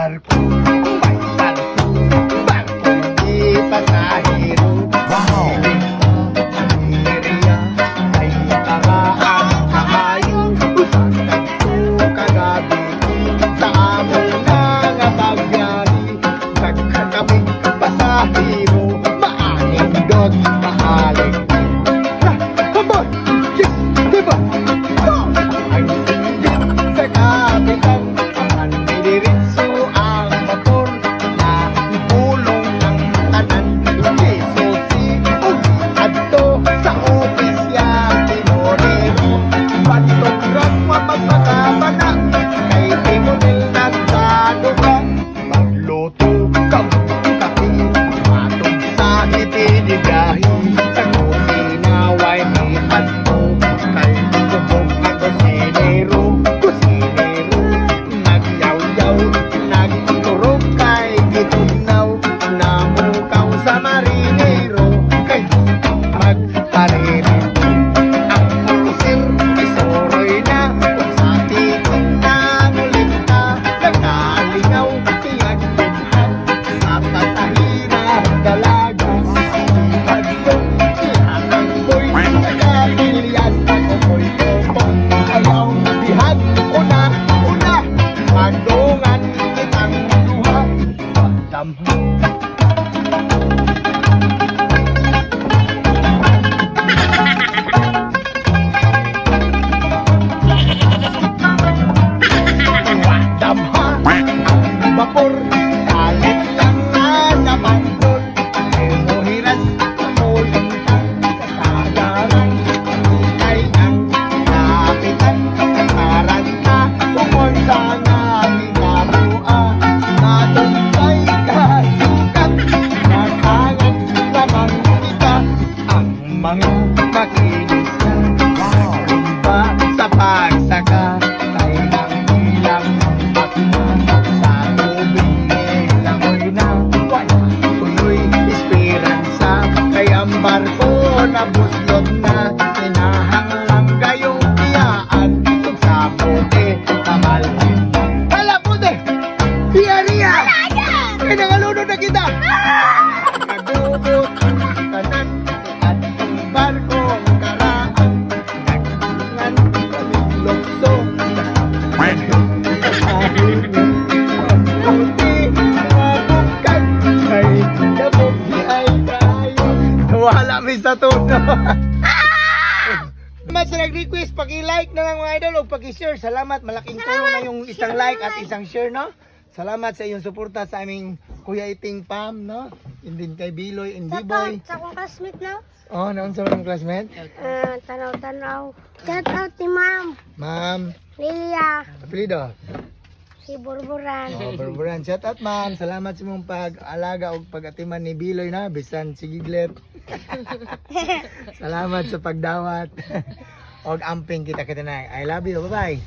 barko, may barko, barko di pasahero. Wow! Area ay karaan kaayo, usang kanto kagabi, sa among nga pagbiyahe, nagkakabing pasahero, maanindot, mahaling. Habon! Yes! Diba? Ang singgit sa kapitan, ang didiritso ang motor, na pulong ang tanan, hindi susi, adto sa opisya, tinorero, pantograng mapagpakabana, kay timonil nagsaduga, magluto, kapi, matog sa ipinigahi, sa kusinaway ni adto, kay tubog ang kusinero, kusinero, nagyaw-yaw, nagturog kay gitugnaw, namukaw sa marinero, kay magparere. Ang kurusir, may soroy na, kung sa titin na ngulit na, nagkalingaw, siyag binhan, sa pasahira, dalaga, pagdong, siyakang boy, nagkalilyas, nagkukoy kopong, ayaw, bihag, una, una, magdungan, kitang duha, damha. Damha, ang vapor, kalit lang na napandol, emuhiras, kamulintan, kasagaran, ikay ang kapitan, karanta, umon sa nga pinabua, natuntay kasukat, nasangat lamang kita, ang mga makinis na, ba sa pagsaka, kay nang ilang makina, sa tubig nilangoy na, wala tuloy esperansa, kay ang barko na buslot na, sinahanglang gayong tiyaan, kung sa puti, kamalhin. Hala puti! Riya! Kaya nangalunod na kita! Nagugot ang tanan, at ang barkong karaan, nagtungan kaming lokso, wala mi sa tuno. Salamat sa nag-request, paki-like na lang mga idol o paki-share. Salamat, malaking tulong na yung isang like at isang share, no? Salamat sa iyong suporta sa aming Kuya Iting Pam, no? And din kay Biloy and B-Boy. Sa akong classmate na. Oh, naon sa mga classmate? Tanaw-tanaw. Shout out ni Ma'am. Ma'am, Lilia. apelido. Si Burburan. Oh, Berberan. Shout out, ma'am. Salamat sa mong pag-alaga o pag-atiman ni Biloy na. Bisan si Giglet. Salamat sa pagdawat. Og amping kita na. I love you. Bye-bye.